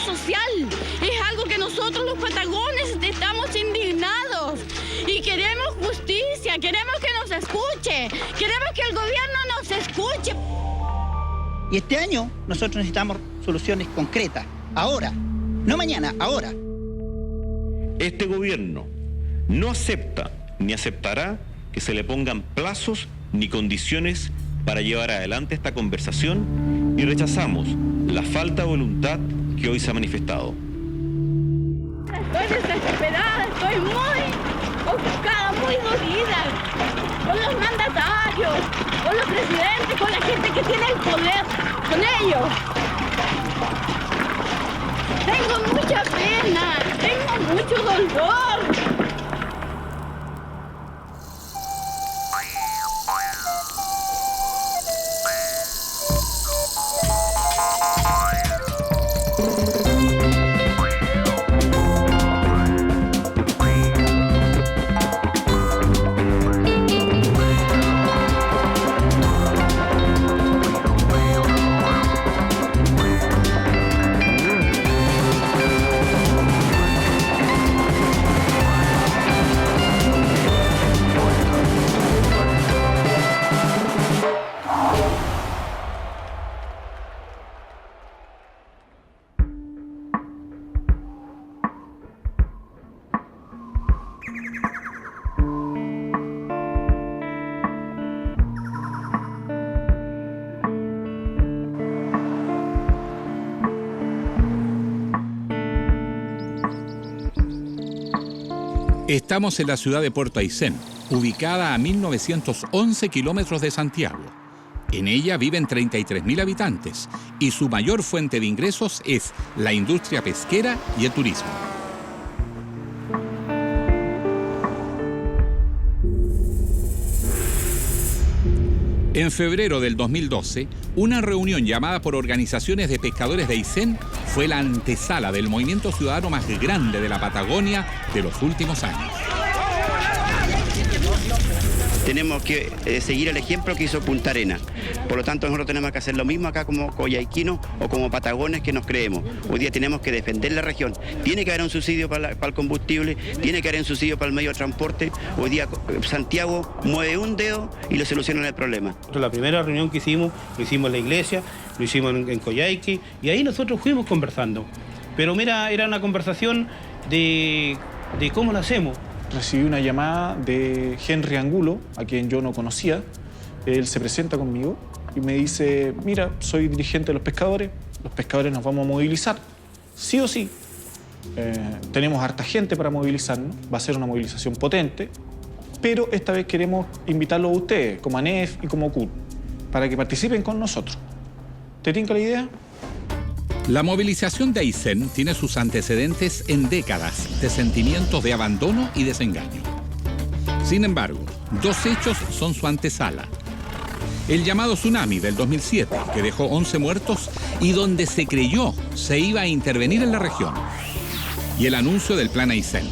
social. Es algo que nosotros los patagones estamos indignados y queremos justicia, queremos que nos escuche, queremos que el gobierno nos escuche. Y este año nosotros necesitamos soluciones concretas, ahora, no mañana, ahora. Este gobierno no acepta ni aceptará que se le pongan plazos ni condiciones para llevar adelante esta conversación y rechazamos la falta de voluntad que hoy se ha manifestado. Estoy desesperada, estoy muy ofuscada, muy dolida con los mandatarios, con los presidentes, con la gente que tiene el poder, con ellos. Tengo mucha pena, tengo mucho dolor. Estamos en la ciudad de Puerto Aysén, ubicada a 1911 kilómetros de Santiago. En ella viven 33.000 habitantes y su mayor fuente de ingresos es la industria pesquera y el turismo. En febrero del 2012, una reunión llamada por organizaciones de pescadores de Aysén fue la antesala del movimiento ciudadano más grande de la Patagonia de los últimos años. Tenemos que seguir el ejemplo que hizo Punta Arenas. Por lo tanto, nosotros tenemos que hacer lo mismo acá como coyhaiquinos o como patagones que nos creemos. Hoy día tenemos que defender la región. Tiene que haber un subsidio para el combustible, tiene que haber un subsidio para el medio de transporte. Hoy día Santiago mueve un dedo y le solucionan el problema. La primera reunión que hicimos, lo hicimos en la iglesia, lo hicimos en Coyhaique, y ahí nosotros fuimos conversando. Pero mira, era una conversación de cómo lo hacemos. Recibí una llamada de Henry Angulo, a quien yo no conocía. Él se presenta conmigo y me dice, mira, soy dirigente de los pescadores nos vamos a movilizar, sí o sí. Tenemos harta gente para movilizarnos, va a ser una movilización potente, pero esta vez queremos invitarlos a ustedes, como ANEF y como CUT, para que participen con nosotros. ¿Te tinca la idea? La movilización de Aysén tiene sus antecedentes en décadas de sentimientos de abandono y desengaño. Sin embargo, dos hechos son su antesala. El llamado tsunami del 2007, que dejó 11 muertos y donde se creyó se iba a intervenir en la región. Y el anuncio del Plan Aysén.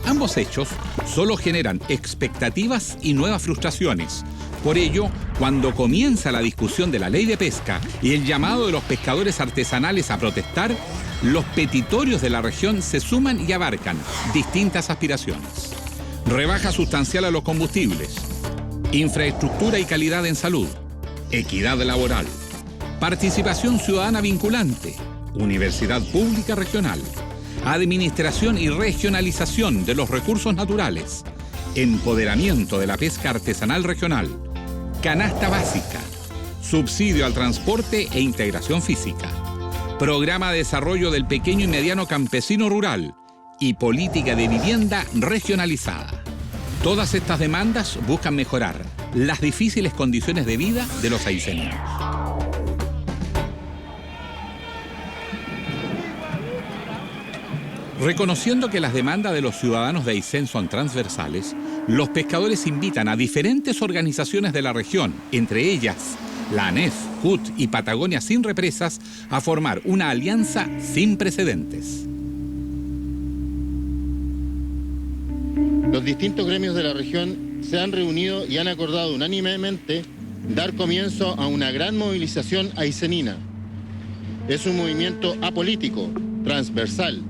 Ambos hechos solo generan expectativas y nuevas frustraciones. Por ello, cuando comienza la discusión de la ley de pesca y el llamado de los pescadores artesanales a protestar, los petitorios de la región se suman y abarcan distintas aspiraciones. Rebaja sustancial a los combustibles, infraestructura y calidad en salud, equidad laboral, participación ciudadana vinculante, universidad pública regional, administración y regionalización de los recursos naturales, empoderamiento de la pesca artesanal regional, canasta básica, subsidio al transporte e integración física, programa de desarrollo del pequeño y mediano campesino rural y política de vivienda regionalizada. Todas estas demandas buscan mejorar las difíciles condiciones de vida de los ayseneños. Reconociendo que las demandas de los ciudadanos de Aysén son transversales, los pescadores invitan a diferentes organizaciones de la región, entre ellas la ANEF, CUT y Patagonia Sin Represas, a formar una alianza sin precedentes. Los distintos gremios de la región se han reunido y han acordado unánimemente dar comienzo a una gran movilización aysenina. es un movimiento apolítico, transversal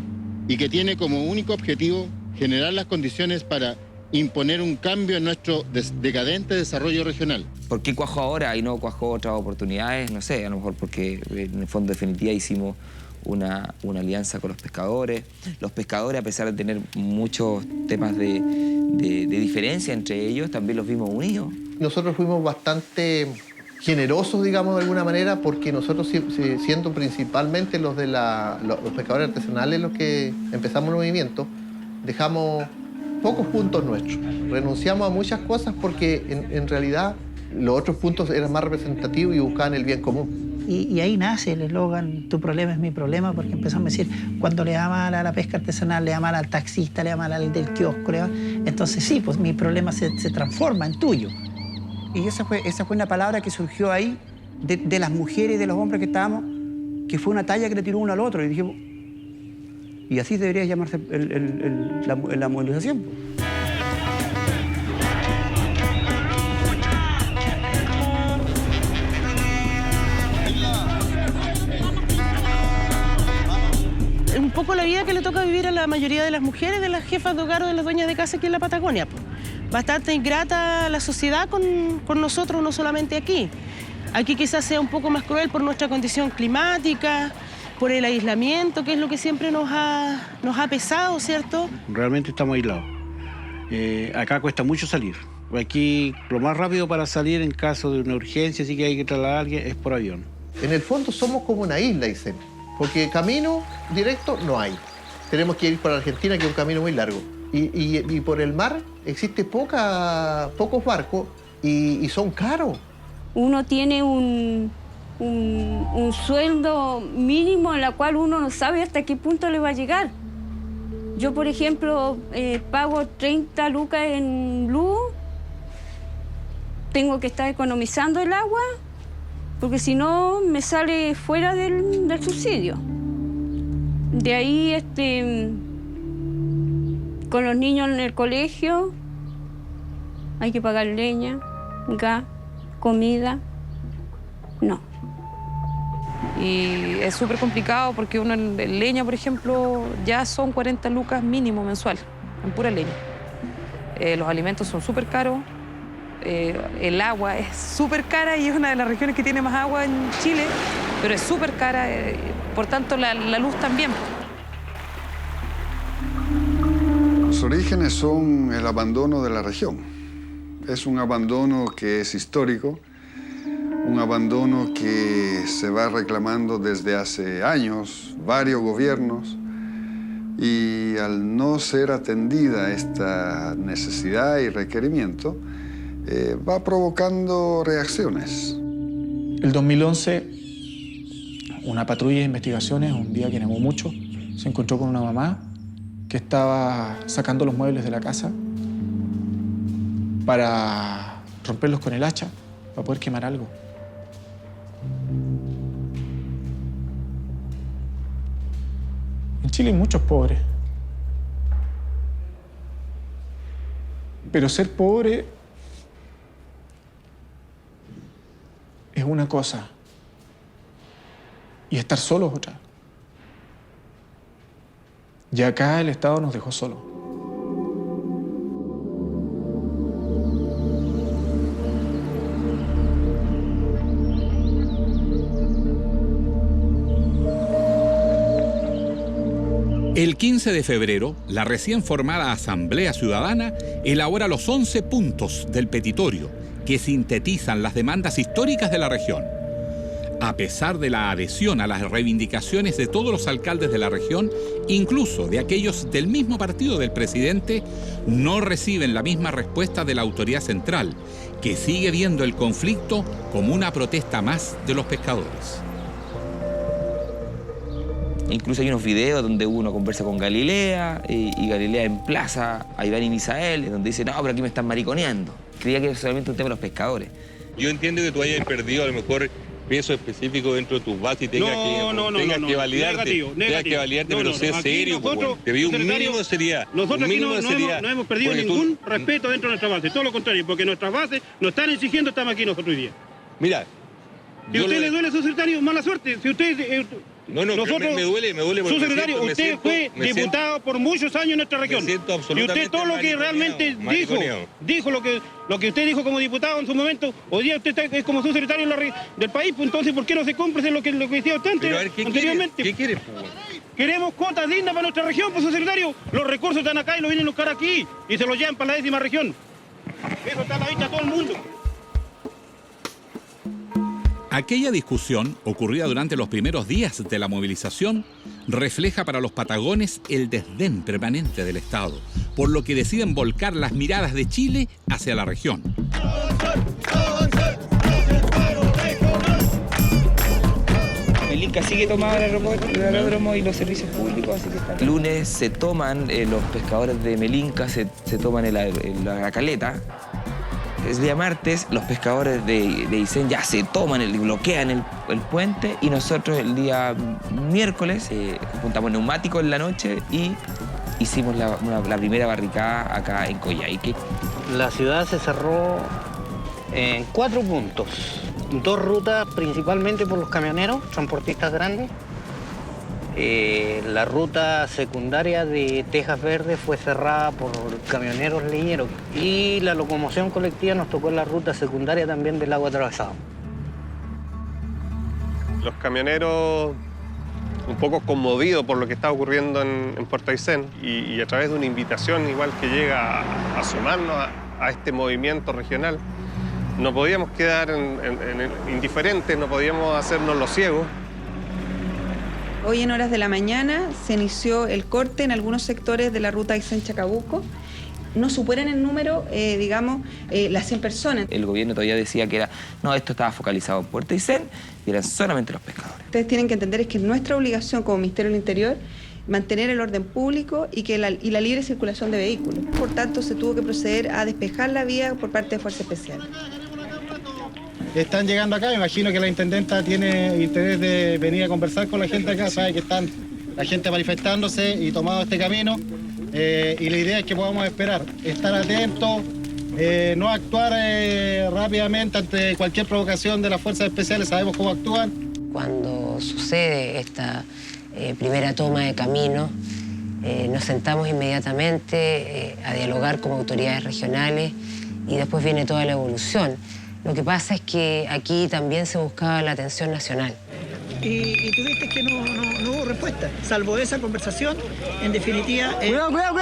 y que tiene como único objetivo generar las condiciones para imponer un cambio en nuestro decadente desarrollo regional. ¿Por qué cuajó ahora y no cuajó otras oportunidades? No sé, a lo mejor porque en el fondo definitiva hicimos una alianza con los pescadores. Los pescadores, a pesar de tener muchos temas de diferencia entre ellos, también los vimos unidos. Nosotros fuimos bastante generosos, digamos, de alguna manera, porque nosotros, siendo principalmente los pescadores artesanales los que empezamos el movimiento, dejamos pocos puntos nuestros. Renunciamos a muchas cosas porque en realidad los otros puntos eran más representativos y buscaban el bien común. Y ahí nace el eslogan, tu problema es mi problema, porque empezamos a decir, cuando le da mal a la pesca artesanal, le da mal al taxista, le da mal al del kiosco, entonces sí, pues mi problema se transforma en tuyo. Y esa fue una palabra que surgió ahí, de las mujeres y de los hombres que estábamos, que fue una talla que le tiró uno al otro. Y dijimos, y así debería llamarse la movilización. Un poco la vida que le toca vivir a la mayoría de las mujeres, de las jefas de hogar o de las dueñas de casa aquí en la Patagonia. Bastante ingrata la sociedad con nosotros, no solamente aquí. Aquí quizás sea un poco más cruel por nuestra condición climática, por el aislamiento, que es lo que siempre nos ha pesado, ¿cierto? Realmente estamos aislados. Acá cuesta mucho salir. Aquí lo más rápido para salir en caso de una urgencia, si que hay que trasladar a alguien, es por avión. En el fondo somos como una isla, dicen, porque camino directo no hay. Tenemos que ir por Argentina, que es un camino muy largo. Y por el mar existe pocos barcos y son caros. Uno tiene un sueldo mínimo en la cual uno no sabe hasta qué punto le va a llegar. Yo, por ejemplo, pago 30 lucas en luz, tengo que estar economizando el agua, porque si no me sale fuera del subsidio. De ahí, con los niños en el colegio, hay que pagar leña, gas, comida. No. Y es súper complicado porque uno en leña, por ejemplo, ya son 40 lucas mínimo mensual, en pura leña. Los alimentos son súper caros, el agua es súper cara y es una de las regiones que tiene más agua en Chile, pero es súper cara, por tanto la luz también. Los orígenes son el abandono de la región. Es un abandono que es histórico, un abandono que se va reclamando desde hace años, varios gobiernos, y al no ser atendida esta necesidad y requerimiento, va provocando reacciones. El 2011, una patrulla de investigaciones, un día que nevó mucho, se encontró con una mamá que estaba sacando los muebles de la casa para romperlos con el hacha, para poder quemar algo. En Chile hay muchos pobres. Pero ser pobre es una cosa y estar solo es otra. Y acá el Estado nos dejó solos. El 15 de febrero, la recién formada Asamblea Ciudadana elabora los 11 puntos del petitorio que sintetizan las demandas históricas de la región. A pesar de la adhesión a las reivindicaciones de todos los alcaldes de la región, incluso de aquellos del mismo partido del presidente, no reciben la misma respuesta de la autoridad central, que sigue viendo el conflicto como una protesta más de los pescadores. Incluso hay unos videos donde uno conversa con Galilea y Galilea emplaza a Iván y Misael, donde dice, no, pero aquí me están mariconeando. Creía que era solamente un tema de los pescadores. Yo entiendo que tú hayas perdido a lo mejor peso específico dentro de tus bases y tengas que validarte, pero sé serio, te pido un mínimo de seriedad. Nosotros aquí no hemos perdido ningún respeto dentro de nuestra base, todo lo contrario, porque nuestras bases nos están exigiendo, estamos aquí nosotros hoy día. Mira, Si a usted le duele, subsecretario, mala suerte. Si usted... nosotros, me duele porque subsecretario, usted fue diputado por muchos años en nuestra región. Y usted todo lo que realmente dijo lo que usted dijo como diputado en su momento, hoy día usted es como subsecretario del país, pues entonces ¿por qué no se cumple lo que decía usted anteriormente? ¿Qué quiere? Queremos cuotas dignas para nuestra región, pues subsecretario. Los recursos están acá y los vienen a buscar aquí y se los llevan para la 10ª región. Eso está a la vista de todo el mundo. Aquella discusión, ocurrida durante los primeros días de la movilización, refleja para los patagones el desdén permanente del Estado, por lo que deciden volcar las miradas de Chile hacia la región. Melinca sigue tomado el aeródromo y los servicios públicos, así que está. El lunes se toman los pescadores de Melinca, se toman la caleta. El día martes los pescadores de Aysén ya se toman, bloquean el puente, y nosotros el día miércoles juntamos neumáticos en la noche y hicimos la primera barricada acá en Coyhaique. La ciudad se cerró en 4 puntos. 2 rutas principalmente por los camioneros, transportistas grandes. La ruta secundaria de Tejas Verdes fue cerrada por camioneros leñeros y la locomoción colectiva nos tocó en la ruta secundaria también del Lago Atravesado. Los camioneros un poco conmovidos por lo que está ocurriendo en Puerto Aysén y a través de una invitación igual que llega a sumarnos a este movimiento regional, no podíamos quedar indiferentes, no podíamos hacernos los ciegos. Hoy en horas de la mañana se inició el corte en algunos sectores de la ruta Aysén-Chacabuco. No superan en número, las 100 personas. El gobierno todavía decía que esto estaba focalizado en Puerto Aysén y eran solamente los pescadores. Ustedes tienen que entender que es nuestra obligación como Ministerio del Interior mantener el orden público y la libre circulación de vehículos. Por tanto, se tuvo que proceder a despejar la vía por parte de Fuerza Especial. Están llegando acá, me imagino que la intendenta tiene interés de venir a conversar con la gente acá, sabe que están la gente manifestándose y tomando este camino, y la idea es que podamos esperar, estar atentos, no actuar rápidamente ante cualquier provocación de las fuerzas especiales, sabemos cómo actúan. Cuando sucede esta primera toma de camino, nos sentamos inmediatamente a dialogar como autoridades regionales y después viene toda la evolución. Lo que pasa es que aquí también se buscaba la atención nacional. Y tú viste que no hubo respuesta, salvo esa conversación, en definitiva... Cuidado.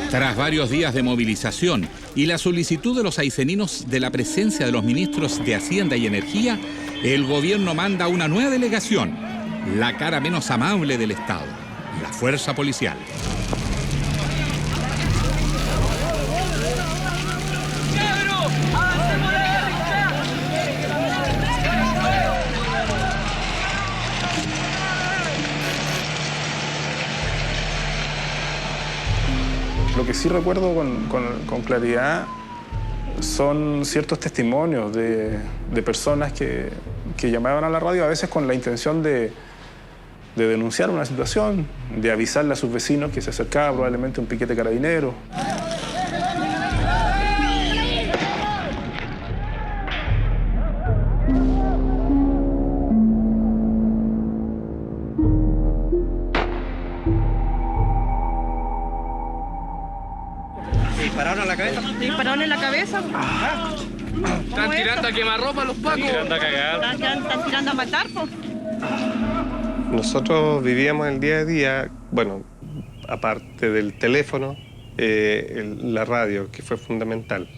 Tras varios días de movilización y la solicitud de los ayseninos de la presencia de los ministros de Hacienda y Energía, el gobierno manda una nueva delegación, la cara menos amable del Estado, la fuerza policial. Lo que sí recuerdo con claridad son ciertos testimonios de personas que llamaban a la radio a veces con la intención de denunciar una situación, de avisarle a sus vecinos que se acercaba probablemente un piquete carabinero. ¿Dispararon a la cabeza? ¿Dispararon en la cabeza? Están tirando a quemarropa los pacos. Están tirando a cagar. Están tirando a matar, po. Nosotros vivíamos el día a día, bueno, aparte del teléfono, la radio, que fue fundamental.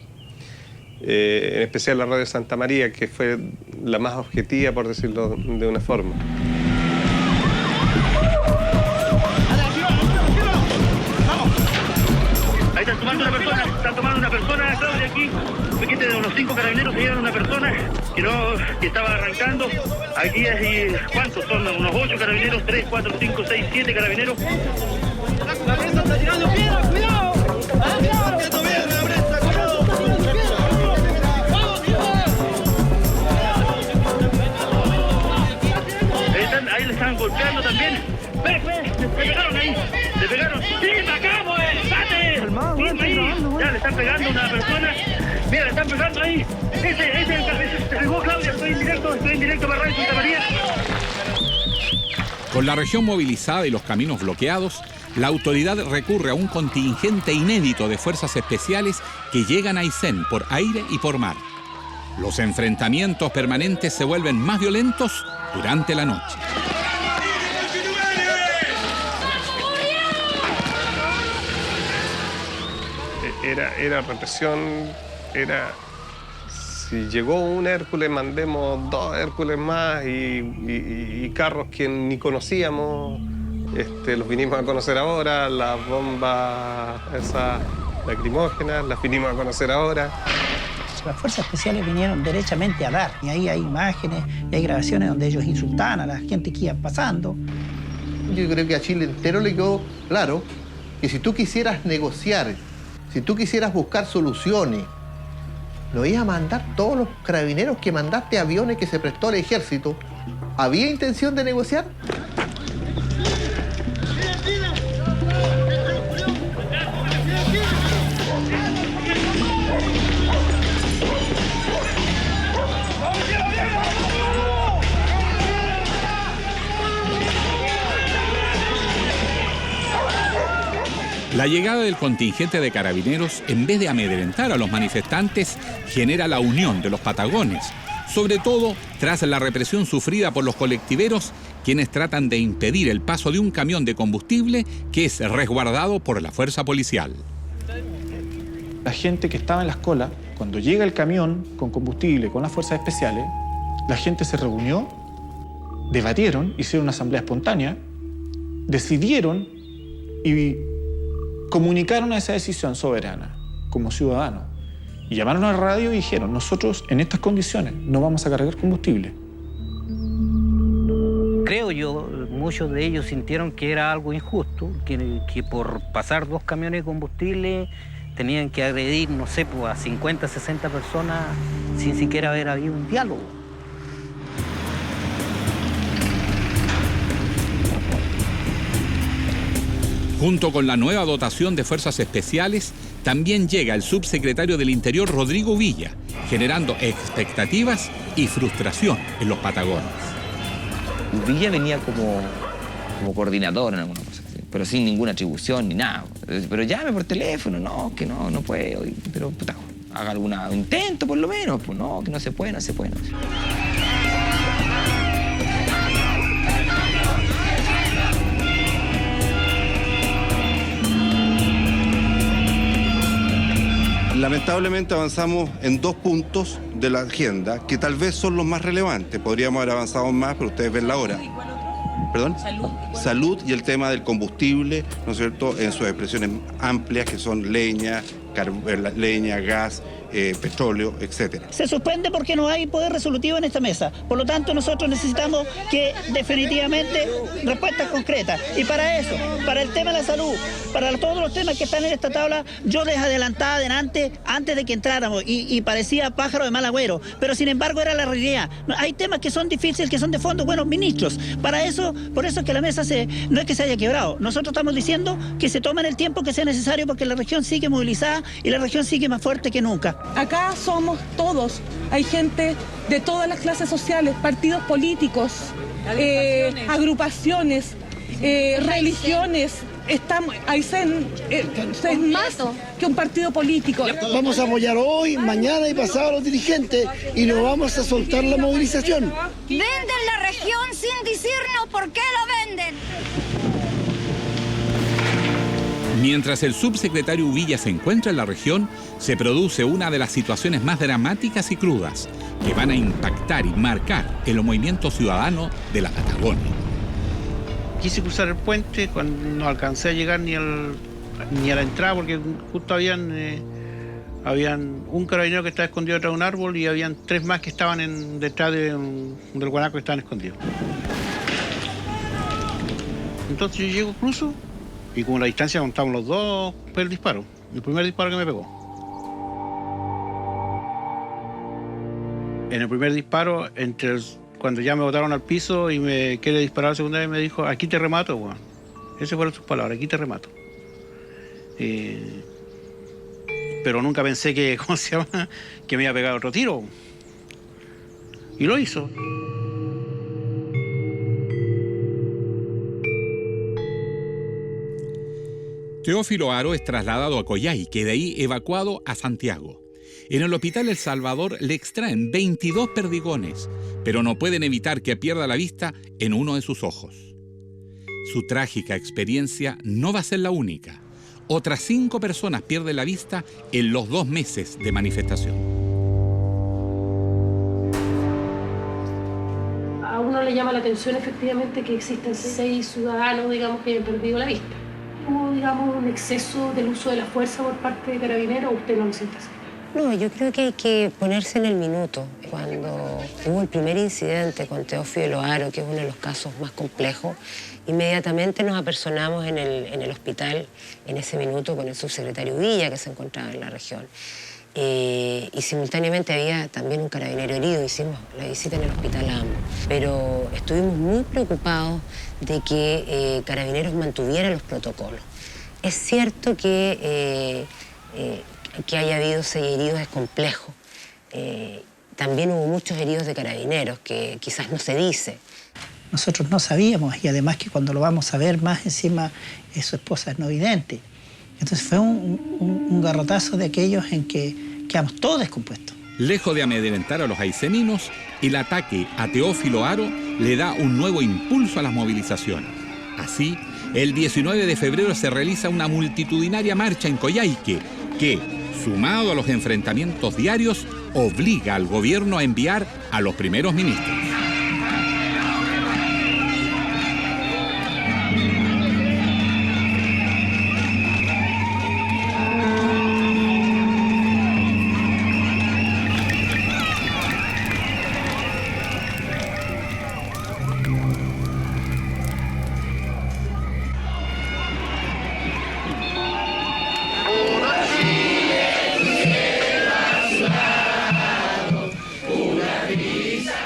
En especial la radio Santa María, que fue la más objetiva, por decirlo de una forma. Ahí están tomando una persona, Claudia, aquí. Piquete de unos 5 carabineros se llevan una persona que estaba arrancando. Aquí hay, ¿cuántos son? Unos 8 carabineros, 3, 4, 5, 6, 7 carabineros. La prensa está tirando piedra, cuidado. Ahí le estaban golpeando también. ¡Ve! ¡Le pegaron ahí! ¡Le pegaron! ¡Sí! están pegando a una persona. Mira, le están pegando ahí. Ese se pegó Claudia, estoy en directo para Radio Santa María. Con la región movilizada y los caminos bloqueados, la autoridad recurre a un contingente inédito de fuerzas especiales que llegan a Aysén por aire y por mar. Los enfrentamientos permanentes se vuelven más violentos durante la noche. Era represión, si llegó un Hércules, mandemos 2 Hércules más y carros que ni conocíamos, los vinimos a conocer ahora, las bombas esas lacrimógenas, las vinimos a conocer ahora. Las fuerzas especiales vinieron derechamente a dar, y ahí hay imágenes y hay grabaciones donde ellos insultaban a la gente que iban pasando. Yo creo que a Chile entero le quedó claro que si tú quisieras negociar, si tú quisieras buscar soluciones, ¿no ibas a mandar todos los carabineros que mandaste, aviones que se prestó al ejército? ¿Había intención de negociar? La llegada del contingente de carabineros, en vez de amedrentar a los manifestantes, genera la unión de los patagones, sobre todo tras la represión sufrida por los colectiveros, quienes tratan de impedir el paso de un camión de combustible que es resguardado por la fuerza policial. La gente que estaba en las colas, cuando llega el camión con combustible, con las fuerzas especiales, la gente se reunió, debatieron, hicieron una asamblea espontánea, decidieron y comunicaron esa decisión soberana como ciudadanos. Y llamaron a la radio y dijeron, nosotros en estas condiciones no vamos a cargar combustible. Creo yo, muchos de ellos sintieron que era algo injusto, que por pasar 2 camiones de combustible tenían que agredir, no sé, pues a 50, 60 personas sin siquiera haber habido un diálogo. Junto con la nueva dotación de fuerzas especiales, también llega el subsecretario del Interior, Rodrigo Villa, generando expectativas y frustración en los patagones. Villa venía como coordinador en alguna cosa, pero sin ninguna atribución ni nada. Pero llame por teléfono, no, que no puedo, pero puta, haga algún intento por lo menos, pues no, que no se puede. Lamentablemente avanzamos en 2 puntos de la agenda que tal vez son los más relevantes. Podríamos haber avanzado más, pero ustedes ven la hora. ¿Perdón? Salud y el tema del combustible, ¿no es cierto?, en sus expresiones amplias que son leña, gas, petróleo, etcétera. Se suspende porque no hay poder resolutivo en esta mesa. Por lo tanto, nosotros necesitamos que definitivamente respuestas concretas. Y para eso, para el tema de la salud, para todos los temas que están en esta tabla, yo les adelantaba adelante antes de que entráramos y parecía pájaro de mal agüero. Pero sin embargo era la realidad. Hay temas que son difíciles, que son de fondo. Bueno, ministros, para eso, por eso es que la mesa no es que se haya quebrado. Nosotros estamos diciendo que se tomen el tiempo que sea necesario porque la región sigue movilizada y la región sigue más fuerte que nunca. Acá somos todos, hay gente de todas las clases sociales, partidos políticos, agrupaciones, religiones. Aysén es más que un partido político. Vamos a apoyar hoy, mañana y pasado a los dirigentes y no vamos a soltar la movilización. Venden la región sin decirnos por qué lo venden. Mientras el subsecretario Villa se encuentra en la región, se produce una de las situaciones más dramáticas y crudas que van a impactar y marcar el movimiento ciudadano de la Patagonia. Quise cruzar el puente cuando no alcancé a llegar ni a la entrada porque justo habían un carabinero que estaba escondido detrás de un árbol y habían 3 más que estaban detrás del guanaco que estaban escondidos. Entonces yo llego, cruzo y como la distancia contaban los dos, fue el disparo. El primer disparo que me pegó. En el primer disparo, cuando ya me botaron al piso y me quiere disparar la segunda vez, me dijo, aquí te remato, weón. Esas fueron sus palabras, aquí te remato. pero nunca pensé que, ¿cómo se llama?, que me iba a pegar otro tiro. Y lo hizo. Teófilo Aro es trasladado a Coyhaique, de ahí evacuado a Santiago. En el hospital El Salvador le extraen 22 perdigones, pero no pueden evitar que pierda la vista en uno de sus ojos. Su trágica experiencia no va a ser la única. Otras 5 personas pierden la vista en los 2 meses de manifestación. A uno le llama la atención efectivamente que existen 6 ciudadanos, digamos, que han perdido la vista. ¿Hubo, digamos, un exceso del uso de la fuerza por parte de Carabineros o usted no lo siente así? No, yo creo que hay que ponerse en el minuto. Cuando hubo el primer incidente con Teófilo Aro, que es uno de los casos más complejos, inmediatamente nos apersonamos en el hospital en ese minuto con el subsecretario Villa, que se encontraba en la región. Y simultáneamente había también un carabinero herido. Hicimos la visita en el hospital a ambos. Pero estuvimos muy preocupados de que Carabineros mantuviera los protocolos. Es cierto que haya habido 6 heridos es complejo. También hubo muchos heridos de Carabineros, que quizás no se dice. Nosotros no sabíamos, y además que cuando lo vamos a ver más encima, su esposa es no vidente. Entonces fue un garrotazo de aquellos en que quedamos todos descompuestos. Lejos de amedrentar a los aiceninos, el ataque a Teófilo Aro le da un nuevo impulso a las movilizaciones. Así, el 19 de febrero se realiza una multitudinaria marcha en Coyhaique que, sumado a los enfrentamientos diarios, obliga al gobierno a enviar a los primeros ministros.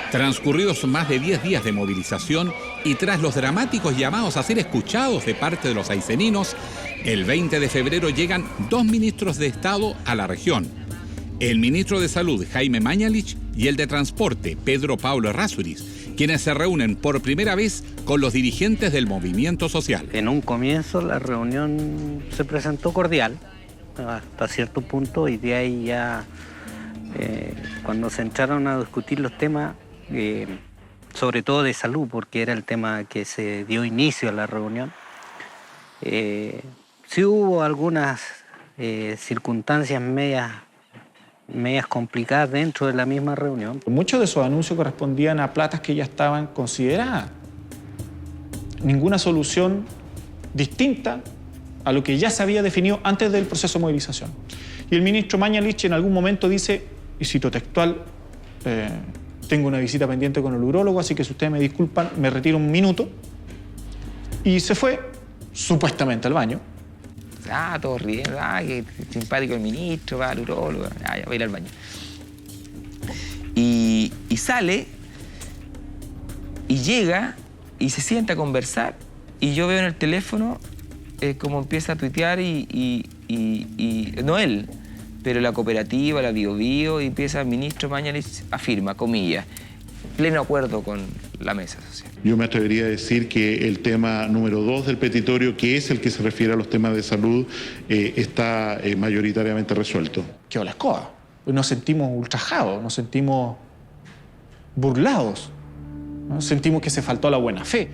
Transcurridos más de 10 días de movilización y tras los dramáticos llamados a ser escuchados de parte de los aiceninos, el 20 de febrero llegan 2 ministros de Estado a la región. El ministro de Salud, Jaime Mañalich, y el de Transporte, Pedro Pablo Errázuriz, quienes se reúnen por primera vez con los dirigentes del movimiento social. En un comienzo la reunión se presentó cordial, hasta cierto punto, y de ahí ya, cuando se entraron a discutir los temas, sobre todo de salud, porque era el tema que se dio inicio a la reunión, sí hubo algunas circunstancias medias complicadas dentro de la misma reunión. Muchos de esos anuncios correspondían a platas que ya estaban consideradas. Ninguna solución distinta a lo que ya se había definido antes del proceso de movilización. Y el ministro Mañalich en algún momento dice, y cito textual, tengo una visita pendiente con el urólogo, así que si ustedes me disculpan, me retiro un minuto. Y se fue, supuestamente, al baño. Todos riendo, qué simpático el ministro, va al urólogo, ya va a ir al baño. Y sale, y llega, y se sienta a conversar, y yo veo en el teléfono cómo empieza a tuitear y no él, pero la cooperativa, la Bio Bio, y empieza el ministro Mañalich, afirma, comillas, pleno acuerdo con la mesa social. Yo me atrevería a decir que el tema número 2 del petitorio, que es el que se refiere a los temas de salud, está mayoritariamente resuelto. Quedó la escoba. Nos sentimos ultrajados, nos sentimos burlados, ¿no? Sentimos que se faltó la buena fe.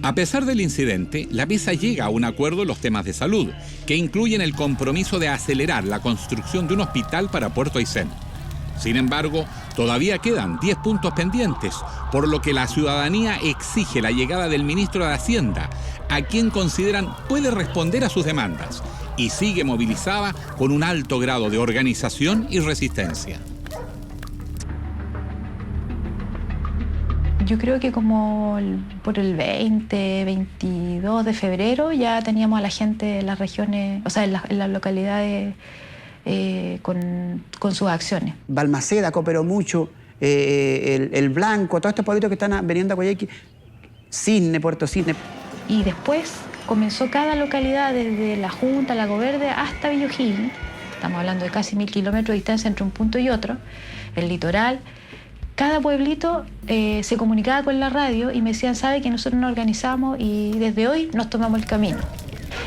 A pesar del incidente, la mesa llega a un acuerdo en los temas de salud, que incluyen el compromiso de acelerar la construcción de un hospital para Puerto Aysén. Sin embargo, todavía quedan 10 puntos pendientes, por lo que la ciudadanía exige la llegada del ministro de Hacienda, a quien consideran puede responder a sus demandas, y sigue movilizada con un alto grado de organización y resistencia. Yo creo que como por el 20, 22 de febrero ya teníamos a la gente en las regiones, o sea, en las localidades con sus acciones. Balmaceda cooperó mucho, el Blanco, todos estos pueblitos que están veniendo a Coyhaique, Cisne, Puerto Cisne. Y después comenzó cada localidad, desde La Junta, Lago Verde, hasta Villa O'Higgins, estamos hablando de casi 1000 kilómetros de distancia entre un punto y otro, el litoral. Cada pueblito se comunicaba con la radio y me decían, sabe que nosotros nos organizamos y desde hoy nos tomamos el camino.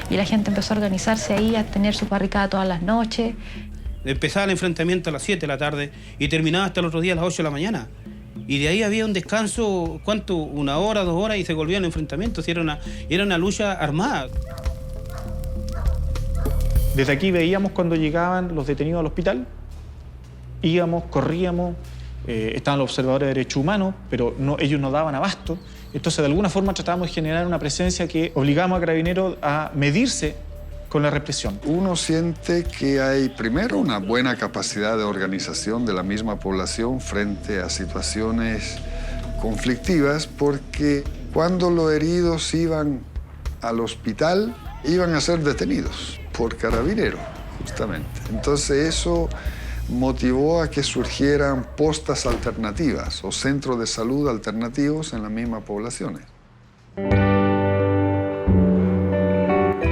Y la gente empezó a organizarse ahí, a tener su barricada todas las noches. Empezaba el enfrentamiento a las 7 de la tarde y terminaba hasta el otro día a las 8 de la mañana. Y de ahí había un descanso, ¿cuánto? 1 hora, 2 horas y se volvía el enfrentamiento. Era una lucha armada. Desde aquí veíamos cuando llegaban los detenidos al hospital, íbamos, corríamos, estaban los observadores de derechos humanos, pero ellos no daban abasto. Entonces, de alguna forma tratábamos de generar una presencia que obligamos a Carabineros a medirse con la represión. Uno siente que hay, primero, una buena capacidad de organización de la misma población frente a situaciones conflictivas, porque cuando los heridos iban al hospital, iban a ser detenidos por Carabineros, justamente. Entonces, eso motivó a que surgieran postas alternativas o centros de salud alternativos en las mismas poblaciones.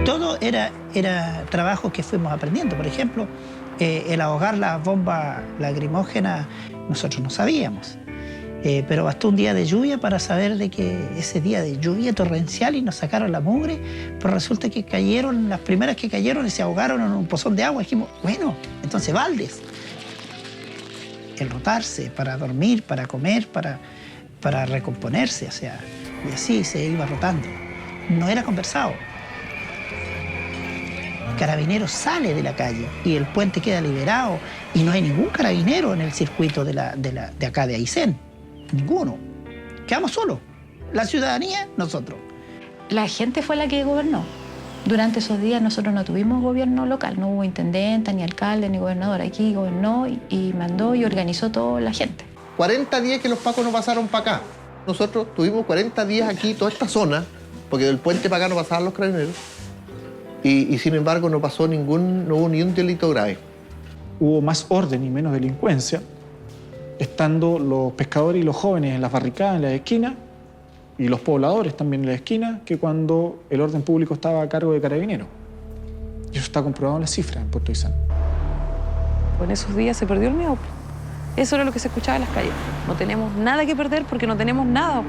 Todo era trabajo que fuimos aprendiendo. Por ejemplo, el ahogar las bombas lacrimógenas, nosotros no sabíamos. Pero bastó un día de lluvia para saber de que ese día de lluvia torrencial y nos sacaron la mugre, pero resulta que cayeron, las primeras que cayeron y se ahogaron en un pozón de agua. Dijimos, bueno, entonces baldes. El rotarse para dormir, para comer, para recomponerse, o sea, y así se iba rotando. No era conversado. Carabineros sale de la calle y el puente queda liberado y no hay ningún carabinero en el circuito de acá de Aysén. Ninguno. Quedamos solos. La ciudadanía, nosotros. La gente fue la que gobernó. Durante esos días nosotros no tuvimos gobierno local, no hubo intendenta, ni alcalde, ni gobernador. Aquí gobernó y mandó y organizó toda la gente. 40 días que los pacos no pasaron para acá. Nosotros tuvimos 40 días aquí, toda esta zona, porque del puente para acá no pasaban los carabineros. Y sin embargo no hubo ni un delito grave. Hubo más orden y menos delincuencia, estando los pescadores y los jóvenes en las barricadas, en las esquinas, y los pobladores también en las esquinas, que cuando el orden público estaba a cargo de Carabineros. Y eso está comprobado en las cifras en Puerto Aysén. En esos días se perdió el miedo. Eso era lo que se escuchaba en las calles. No tenemos nada que perder porque no tenemos nada.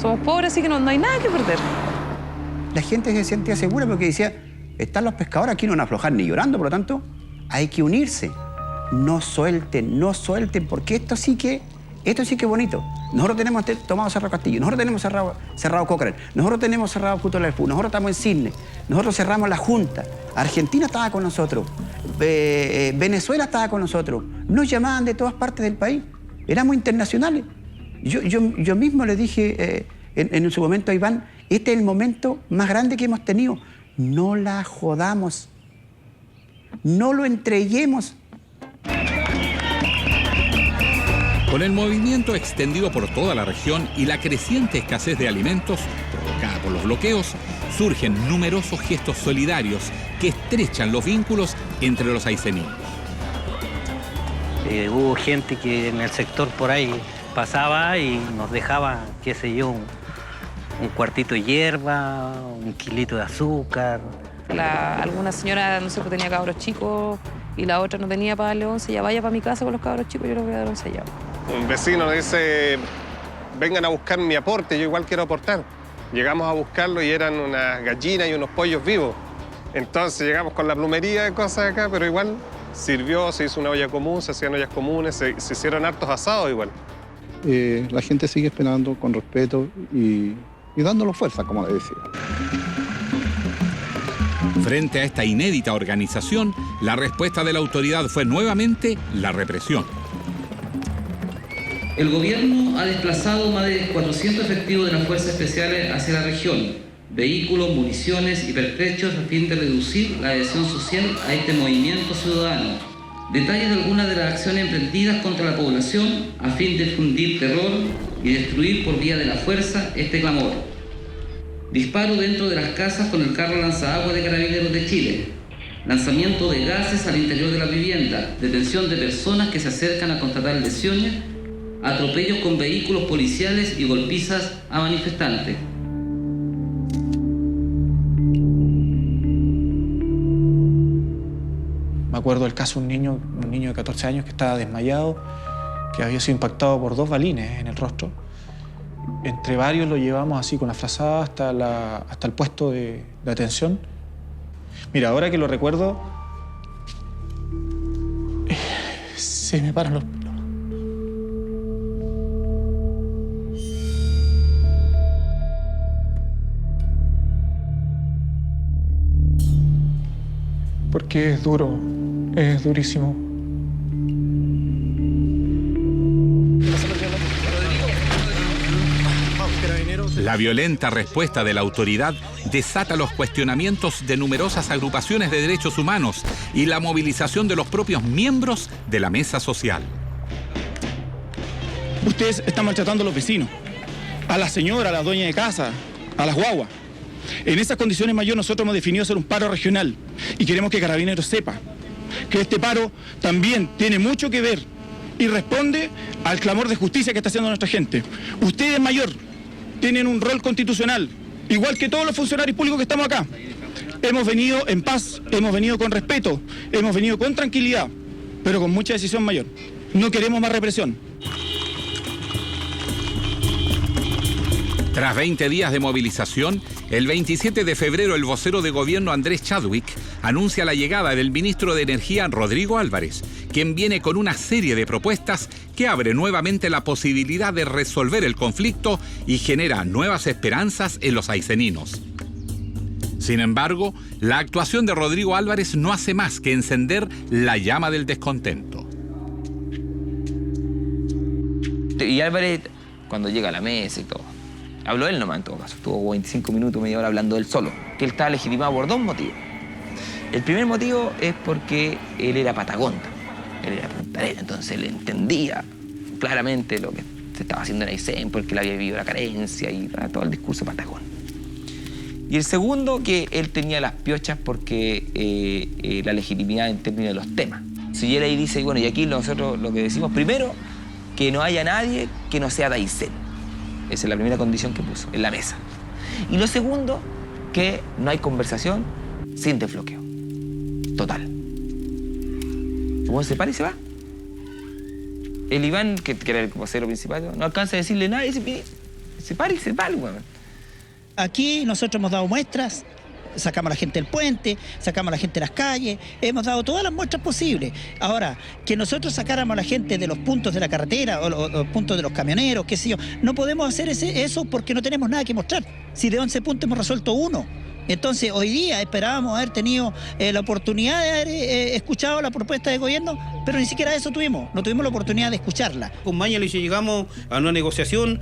Somos pobres, así que no hay nada que perder. La gente se sentía segura porque decía, están los pescadores, aquí no van a aflojar ni llorando, por lo tanto, hay que unirse. No suelten, porque esto sí que es bonito. Nosotros tenemos tomado Cerro Castillo, nosotros tenemos cerrado Cochrane, nosotros tenemos cerrado Puto del Fu, nosotros estamos en Cisne, nosotros cerramos la Junta, Argentina estaba con nosotros, Venezuela estaba con nosotros, nos llamaban de todas partes del país, éramos internacionales. Yo mismo le dije en su momento a Iván, este es el momento más grande que hemos tenido. No la jodamos, no lo entreguemos. Con el movimiento extendido por toda la región y la creciente escasez de alimentos provocada por los bloqueos, surgen numerosos gestos solidarios que estrechan los vínculos entre los ayseninos. Hubo gente que en el sector por ahí pasaba y nos dejaba, qué sé yo, un cuartito de hierba, un kilito de azúcar. Alguna señora, no sé, pues tenía cabros chicos y la otra no tenía para darle once, ya vaya para mi casa con los cabros chicos, yo les voy a dar once ya. Un vecino dice, vengan a buscar mi aporte, yo igual quiero aportar. Llegamos a buscarlo y eran unas gallinas y unos pollos vivos. Entonces llegamos con la plumería de cosas acá, pero igual sirvió, se hizo una olla común, se hacían ollas comunes, se hicieron hartos asados igual. La gente sigue esperando con respeto y dándolo fuerza, como le decía. Frente a esta inédita organización, la respuesta de la autoridad fue nuevamente la represión. El gobierno ha desplazado más de 400 efectivos de las fuerzas especiales hacia la región, vehículos, municiones y pertrechos a fin de reducir la adhesión social a este movimiento ciudadano. Detalles de algunas de las acciones emprendidas contra la población a fin de fundir terror y destruir por vía de la fuerza este clamor. Disparo dentro de las casas con el carro lanzaagua de Carabineros de Chile. Lanzamiento de gases al interior de la vivienda. Detención de personas que se acercan a constatar lesiones. Atropellos con vehículos policiales y golpizas a manifestantes. Me recuerdo el caso de un niño de 14 años que estaba desmayado, que había sido impactado por 2 balines en el rostro. Entre varios lo llevamos así con la frazada hasta el puesto de atención. Mira, ahora que lo recuerdo, se me paran los pelos. Porque es duro, es durísimo. La violenta respuesta de la autoridad desata los cuestionamientos de numerosas agrupaciones de derechos humanos y la movilización de los propios miembros de la mesa social. Ustedes están maltratando a los vecinos, a la señora, a la dueña de casa, a las guaguas. En esas condiciones, mayor, nosotros hemos definido hacer un paro regional y queremos que Carabineros sepa que este paro también tiene mucho que ver y responde al clamor de justicia que está haciendo nuestra gente. Ustedes, mayor, tienen un rol constitucional, igual que todos los funcionarios públicos que estamos acá. Hemos venido en paz, hemos venido con respeto, hemos venido con tranquilidad, pero con mucha decisión, mayor. No queremos más represión. Tras 20 días de movilización, el 27 de febrero el vocero de gobierno Andrés Chadwick anuncia la llegada del ministro de Energía Rodrigo Álvarez, quien viene con una serie de propuestas que abre nuevamente la posibilidad de resolver el conflicto y genera nuevas esperanzas en los ayseninos. Sin embargo, la actuación de Rodrigo Álvarez no hace más que encender la llama del descontento. Y Álvarez, cuando llega a la mesa y todo, habló él nomás en todo caso. Estuvo 25 minutos, media hora hablando él solo. Que él estaba legitimado por 2 motivos. El primer motivo es porque él era patagón. Él era Punta Arenas, entonces él entendía claramente lo que se estaba haciendo en Aysén, porque él había vivido la carencia y todo el discurso patagón. Y el segundo, que él tenía las piochas porque la legitimidad en términos de los temas. Si él ahí dice, bueno, y aquí nosotros lo que decimos, primero, que no haya nadie que no sea de Aysén. Esa es la primera condición que puso en la mesa. Y lo segundo, que no hay conversación sin desbloqueo. Total. ¿Cómo se para y se va? El Iván, que era el vocero principal, no alcanza a decirle nada y se para y se va, weón. Aquí nosotros hemos dado muestras, sacamos a la gente del puente, sacamos a la gente de las calles, hemos dado todas las muestras posibles. Ahora, que nosotros sacáramos a la gente de los puntos de la carretera o los puntos de los camioneros, qué sé yo, no podemos hacer eso porque no tenemos nada que mostrar. Si de 11 puntos hemos resuelto 1. Entonces, hoy día esperábamos haber tenido la oportunidad de haber escuchado la propuesta de gobierno, pero ni siquiera eso tuvimos. No tuvimos la oportunidad de escucharla. Con Mañalich llegamos a una negociación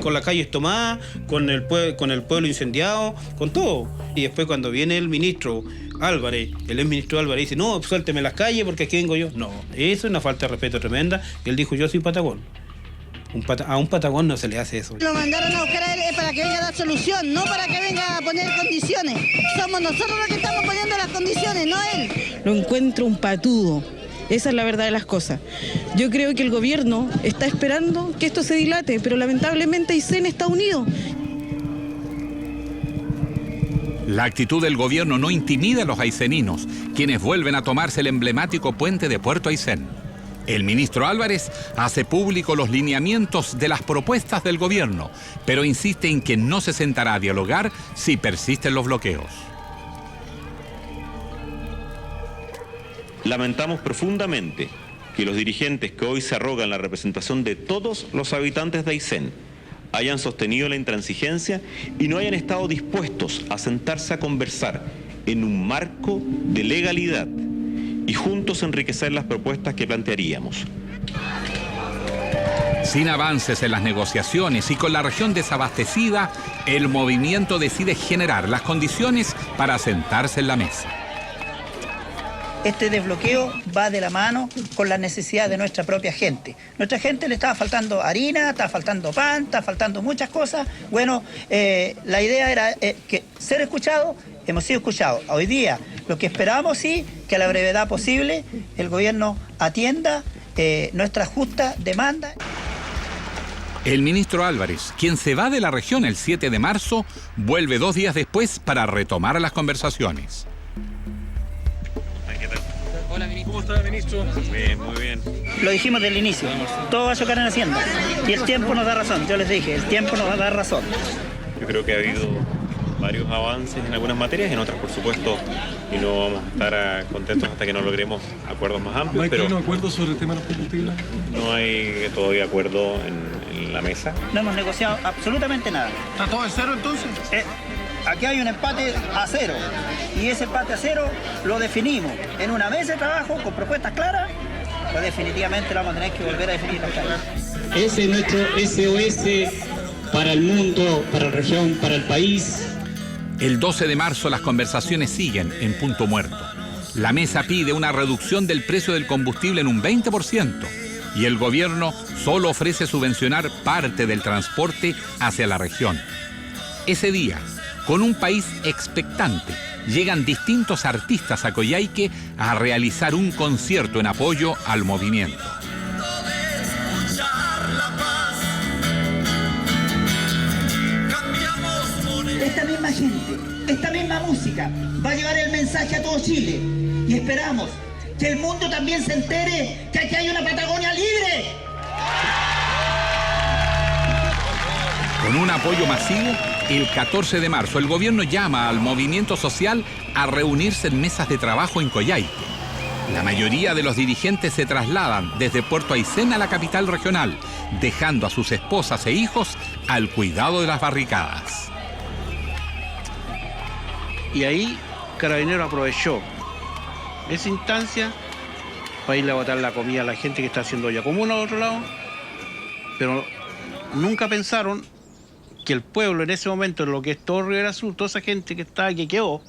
con las calles tomadas, con el pueblo incendiado, con todo. Y después cuando viene el ministro Álvarez, el exministro Álvarez, dice, no, suélteme las calles porque aquí vengo yo. No, eso es una falta de respeto tremenda. Él dijo, yo soy patagón. A un patagón no se le hace eso. Lo mandaron a buscar para que venga a dar solución, no para que venga a poner condiciones. Somos nosotros los que estamos poniendo las condiciones, no él. Lo encuentro un patudo. Esa es la verdad de las cosas. Yo creo que el gobierno está esperando que esto se dilate, pero lamentablemente Aysén está unido. La actitud del gobierno no intimida a los ayseninos, quienes vuelven a tomarse el emblemático puente de Puerto Aysén. El ministro Álvarez hace público los lineamientos de las propuestas del gobierno, pero insiste en que no se sentará a dialogar si persisten los bloqueos. Lamentamos profundamente que los dirigentes que hoy se arrogan la representación de todos los habitantes de Aysén hayan sostenido la intransigencia y no hayan estado dispuestos a sentarse a conversar en un marco de legalidad y juntos enriquecer las propuestas que plantearíamos. Sin avances en las negociaciones y con la región desabastecida, el movimiento decide generar las condiciones para sentarse en la mesa. Este desbloqueo va de la mano con la necesidad de nuestra propia gente. Nuestra gente le estaba faltando harina, estaba faltando pan, estaba faltando muchas cosas. Bueno, la idea era que ser escuchado, hemos sido escuchados. Hoy día lo que esperamos sí, que a la brevedad posible el gobierno atienda nuestra justa demanda. El ministro Álvarez, quien se va de la región el 7 de marzo, vuelve 2 días después para retomar las conversaciones. Hola, ministro. está, ministro? Bien, muy bien. Lo dijimos desde el inicio, todo va a chocar en Hacienda. Y el tiempo nos da razón, yo les dije, el tiempo nos va a dar razón. Yo creo que ha habido varios avances en algunas materias, en otras, por supuesto, y no vamos a estar contentos hasta que no logremos acuerdos más amplios. ¿No hay pero acuerdos sobre el tema de los combustibles? No hay todavía acuerdo en la mesa. No hemos negociado absolutamente nada. ¿Está todo en cero entonces? Aquí hay un empate a cero. Y ese empate a cero lo definimos en una mesa de trabajo con propuestas claras, pues definitivamente lo vamos a tener que volver a definir las claras. Ese es nuestro SOS para el mundo, para la región, para el país. El 12 de marzo las conversaciones siguen en punto muerto. La mesa pide una reducción del precio del combustible en un 20% y el gobierno solo ofrece subvencionar parte del transporte hacia la región. Ese día, con un país expectante, llegan distintos artistas a Coyhaique a realizar un concierto en apoyo al movimiento. Esta misma gente, esta misma música va a llevar el mensaje a todo Chile y esperamos que el mundo también se entere que aquí hay una Patagonia libre. Con un apoyo masivo, el 14 de marzo el gobierno llama al movimiento social a reunirse en mesas de trabajo en Coyhaique. La mayoría de los dirigentes se trasladan desde Puerto Aysén a la capital regional, dejando a sus esposas e hijos al cuidado de las barricadas. Y ahí Carabineros aprovechó esa instancia para irle a botar la comida a la gente que está haciendo olla común al otro lado, pero nunca pensaron que el pueblo en ese momento, en lo que es todo Rivera Sur, toda esa gente que está, que quedó,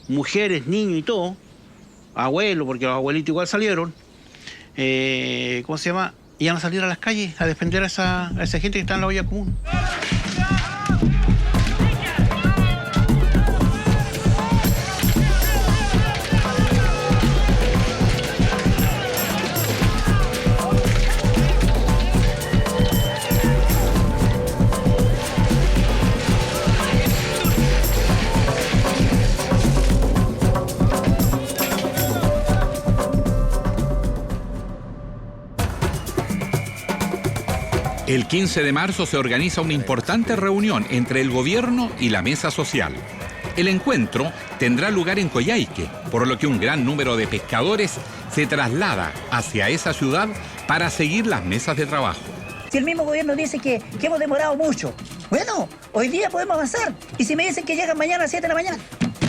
mujeres, niños y todo, abuelos, porque los abuelitos igual salieron, ¿cómo se llama? Iban a salir a las calles a defender a esa gente que está en la olla común. El 15 de marzo se organiza una importante reunión entre el gobierno y la mesa social. El encuentro tendrá lugar en Coyhaique, por lo que un gran número de pescadores se traslada hacia esa ciudad para seguir las mesas de trabajo. Si el mismo gobierno dice que hemos demorado mucho, bueno, hoy día podemos avanzar. Y si me dicen que llegan mañana a las 7 de la mañana,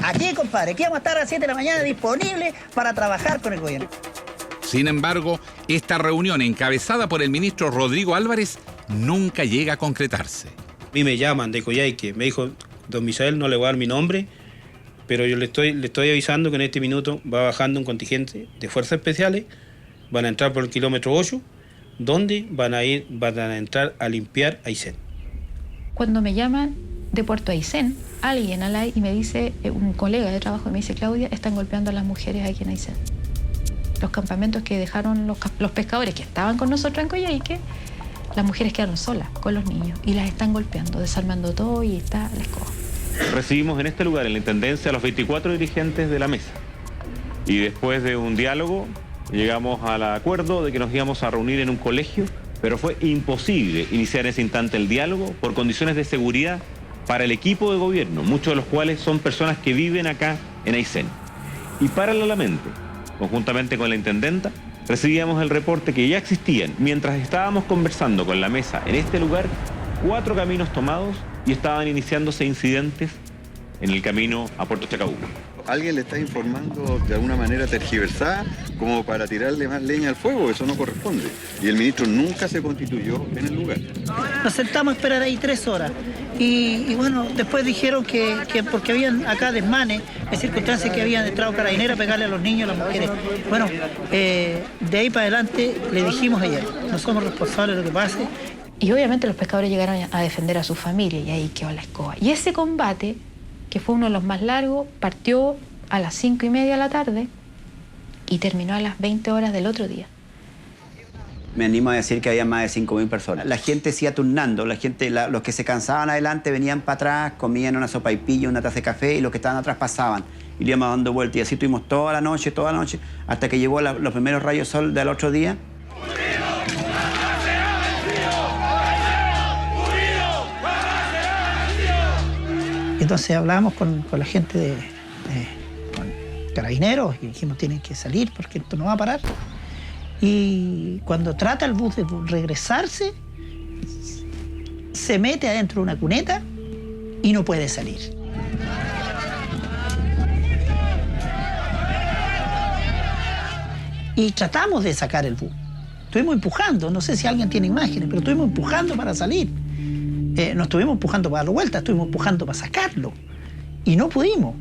aquí, compadre, aquí vamos a estar a las 7 de la mañana disponibles para trabajar con el gobierno. Sin embargo, esta reunión encabezada por el ministro Rodrigo Álvarez nunca llega a concretarse. A mí me llaman de Coyhaique, me dijo, don Misael, no le voy a dar mi nombre, pero yo le estoy avisando que en este minuto va bajando un contingente de fuerzas especiales, van a entrar por el kilómetro 8, donde van a entrar a limpiar Aysén. Cuando me llaman de Puerto Aysén, alguien al aire y me dice, un colega de trabajo me dice, Claudia, están golpeando a las mujeres aquí en Aysén. Los campamentos que dejaron los pescadores que estaban con nosotros en Coyhaique, las mujeres quedaron solas con los niños y las están golpeando, desarmando todo y está la escoba. Recibimos en este lugar, en la Intendencia, a los 24 dirigentes de la mesa. Y después de un diálogo, llegamos al acuerdo de que nos íbamos a reunir en un colegio, pero fue imposible iniciar en ese instante el diálogo por condiciones de seguridad para el equipo de gobierno, muchos de los cuales son personas que viven acá en Aysén. Y paralelamente, conjuntamente con la intendenta, recibíamos el reporte que ya existían, mientras estábamos conversando con la mesa en este lugar, 4 caminos tomados y estaban iniciándose incidentes en el camino a Puerto Chacabuco. Alguien le está informando de alguna manera tergiversada como para tirarle más leña al fuego, eso no corresponde. Y el ministro nunca se constituyó en el lugar. Nos sentamos a esperar ahí 3 horas y bueno, después dijeron que porque habían acá desmanes, en circunstancias que habían entrado carabineros a pegarle a los niños, a las mujeres. Bueno, de ahí para adelante le dijimos a ella, no somos responsables de lo que pase. Y obviamente los pescadores llegaron a defender a su familia y ahí quedó la escoba. Y ese combate, que fue uno de los más largos, partió a las 5:30 de la tarde y terminó a las 20 horas del otro día. Me animo a decir que había más de 5.000 personas. La gente se iba turnando, los que se cansaban adelante venían para atrás, comían una sopaipilla, una taza de café y los que estaban atrás pasaban. y le íbamos dando vueltas. Y así estuvimos toda la noche, hasta que llegó los primeros rayos sol del otro día. Entonces hablamos con la gente con carabineros y dijimos, tienen que salir porque esto no va a parar. Y cuando trata el bus de regresarse, se mete adentro de una cuneta y no puede salir. Y tratamos de sacar el bus. Estuvimos empujando, no sé si alguien tiene imágenes, pero estuvimos empujando para salir. No estuvimos empujando para darlo vuelta, estuvimos empujando para sacarlo. Y no pudimos.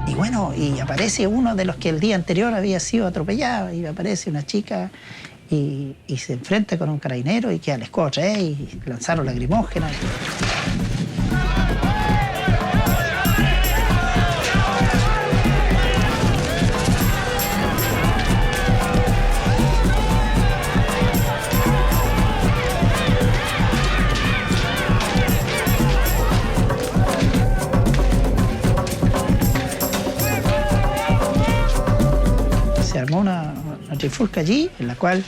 Y bueno, y aparece uno de los que el día anterior había sido atropellado, y aparece una chica y se enfrenta con un carabinero y queda la escotra, y lanzaron lacrimógenas. Se armó una trifulca allí, en la cual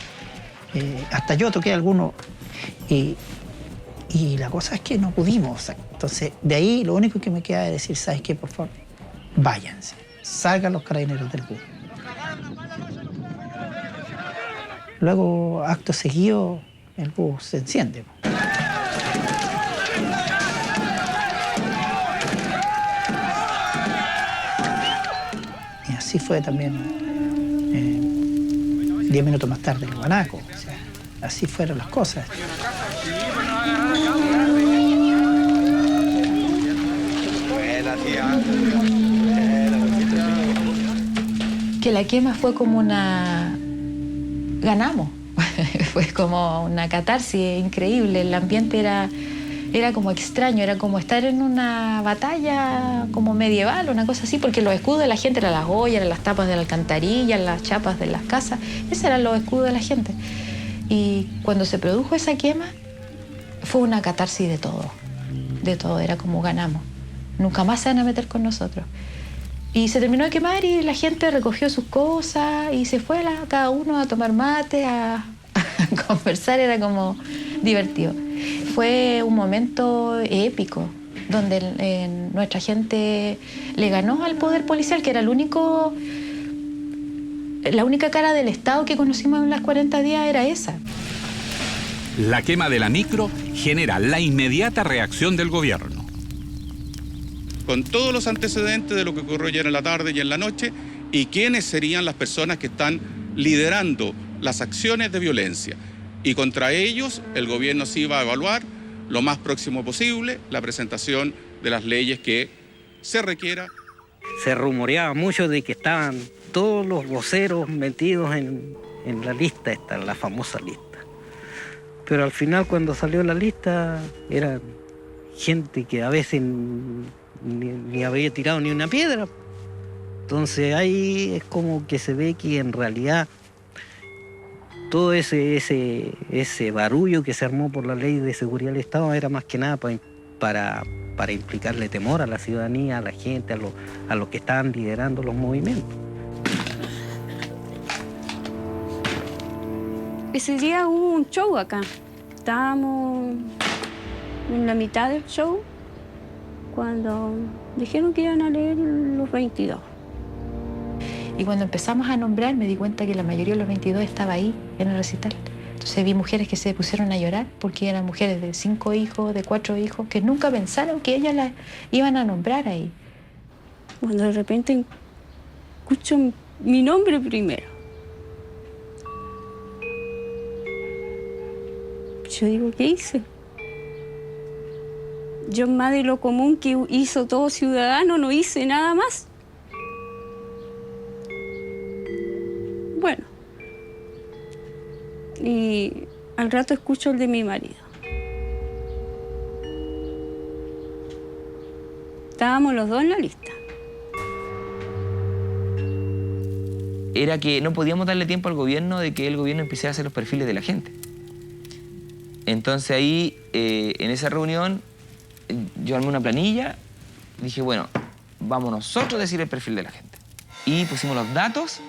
hasta yo toqué alguno, y la cosa es que no pudimos. Entonces, de ahí lo único que me queda es decir, ¿sabes qué? Por favor, váyanse, salgan los carabineros del bus. Luego, acto seguido, el bus se enciende. Y así fue también 10 minutos más tarde en Guanaco. O sea, así fueron las cosas. Que la quema fue como una... ganamos. Fue como una catarsis increíble. El ambiente era como extraño, era como estar en una batalla como medieval, una cosa así, porque los escudos de la gente eran las ollas, eran las tapas de la alcantarilla, las chapas de las casas. Esos eran los escudos de la gente. Y cuando se produjo esa quema, fue una catarsis de todo. De todo, era como ganamos. Nunca más se van a meter con nosotros. Y se terminó de quemar y la gente recogió sus cosas y se fue cada uno a tomar mate, a conversar, era como divertido. Fue un momento épico, donde nuestra gente le ganó al poder policial, que era la única cara del Estado que conocimos en las 40 días era esa. La quema de la micro genera la inmediata reacción del gobierno. Con todos los antecedentes de lo que ocurrió ayer en la tarde y en la noche, y quiénes serían las personas que están liderando las acciones de violencia. Y contra ellos el gobierno sí va a evaluar lo más próximo posible la presentación de las leyes que se requiera. Se rumoreaba mucho de que estaban todos los voceros metidos en la lista esta, la famosa lista. Pero al final, cuando salió la lista, era gente que a veces ni había tirado ni una piedra. Entonces ahí es como que se ve que en realidad todo ese barullo que se armó por la ley de seguridad del Estado era más que nada para implicarle temor a la ciudadanía, a la gente, a los que estaban liderando los movimientos. Ese día hubo un show acá. Estábamos en la mitad del show cuando dijeron que iban a leer los 22. Y cuando empezamos a nombrar me di cuenta que la mayoría de los 22 estaba ahí en el recital. Entonces vi mujeres que se pusieron a llorar porque eran mujeres de 5 hijos, de 4 hijos, que nunca pensaron que ellas las iban a nombrar ahí. Cuando de repente escucho mi nombre primero, yo digo, ¿qué hice? Yo más de lo común que hizo todo ciudadano no hice nada más. Bueno, y al rato escucho el de mi marido. Estábamos los dos en la lista. Era que no podíamos darle tiempo al gobierno de que el gobierno empezara a hacer los perfiles de la gente. Entonces ahí, en esa reunión, yo armé una planilla, dije, bueno, vamos nosotros a decir el perfil de la gente. Y pusimos los datos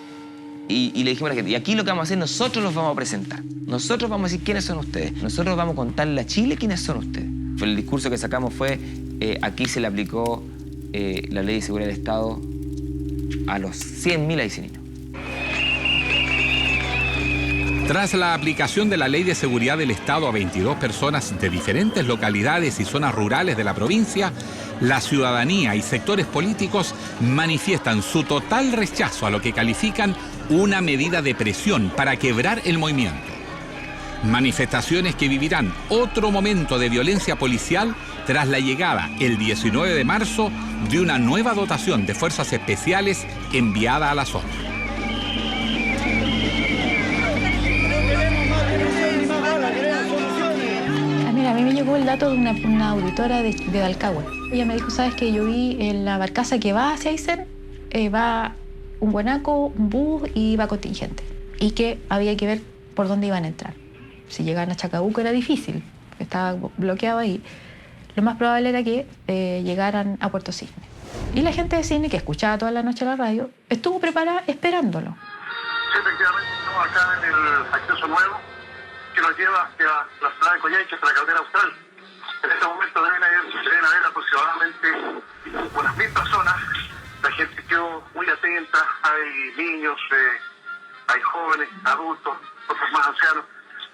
y le dijimos a la gente, y aquí lo que vamos a hacer, nosotros los vamos a presentar. Nosotros vamos a decir quiénes son ustedes. Nosotros vamos a contarle a Chile quiénes son ustedes. El discurso que sacamos fue, aquí se le aplicó la Ley de Seguridad del Estado a los 100.000 ayseninos. Tras la aplicación de la Ley de Seguridad del Estado a 22 personas de diferentes localidades y zonas rurales de la provincia, la ciudadanía y sectores políticos manifiestan su total rechazo a lo que califican una medida de presión para quebrar el movimiento. Manifestaciones que vivirán otro momento de violencia policial tras la llegada, el 19 de marzo, de una nueva dotación de fuerzas especiales enviada a la zona. Mira, a mí me llegó el dato de una auditora de Dalcahue. Ella me dijo, ¿sabes qué? Yo vi en la barcaza que va hacia Aysén, va un guanaco, un bus y va contingente. Y que había que ver por dónde iban a entrar. Si llegaban a Chacabuco era difícil, porque estaba bloqueado ahí. Lo más probable era que llegaran a Puerto Cisne. Y la gente de Cisne, que escuchaba toda la noche la radio, estuvo preparada esperándolo. Sí, efectivamente, estamos acá en el acceso nuevo que nos lleva hacia la ciudad de Coyhaique, hacia la caldera austral. En este momento deben haber aproximadamente unas 1000 personas. La gente quedó muy atenta, hay niños, hay jóvenes, adultos, otros más ancianos,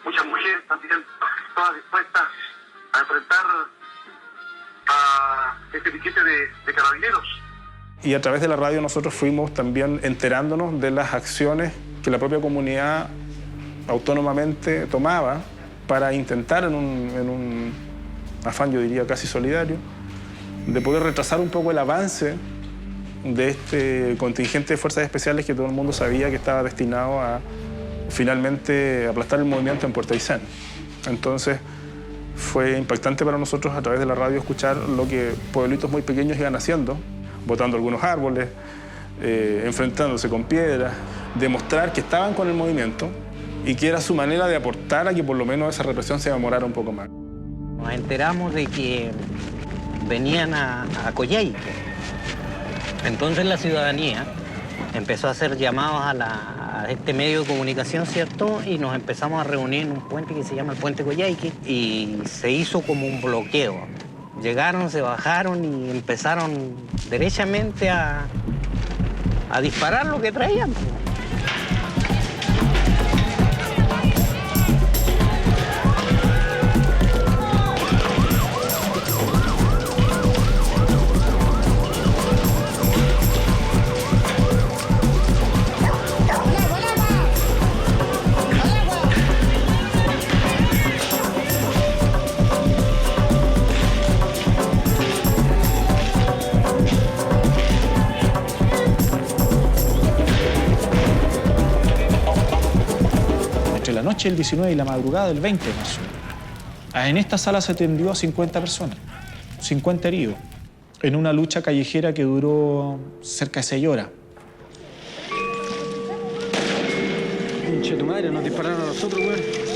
muchas mujeres también, todas dispuestas a enfrentar a este piquete de carabineros. Y a través de la radio nosotros fuimos también enterándonos de las acciones que la propia comunidad autónomamente tomaba para intentar en un afán, yo diría, casi solidario, de poder retrasar un poco el avance de este contingente de fuerzas especiales que todo el mundo sabía que estaba destinado a finalmente aplastar el movimiento en Puerto Aysén. Entonces fue impactante para nosotros a través de la radio escuchar lo que pueblitos muy pequeños iban haciendo, botando algunos árboles, enfrentándose con piedras, demostrar que estaban con el movimiento y que era su manera de aportar a que por lo menos esa represión se demorara un poco más. Nos enteramos de que venían a Coyhaique. Entonces la ciudadanía empezó a hacer llamados a este medio de comunicación, ¿cierto? Y nos empezamos a reunir en un puente que se llama el Puente Coyhaique y se hizo como un bloqueo. Llegaron, se bajaron y empezaron derechamente a disparar lo que traían. La noche del 19 y la madrugada del 20 de marzo. En esta sala se atendió a 50 personas, 50 heridos, en una lucha callejera que duró cerca de 6 horas. Pinche tu madre, nos dispararon a nosotros, güey.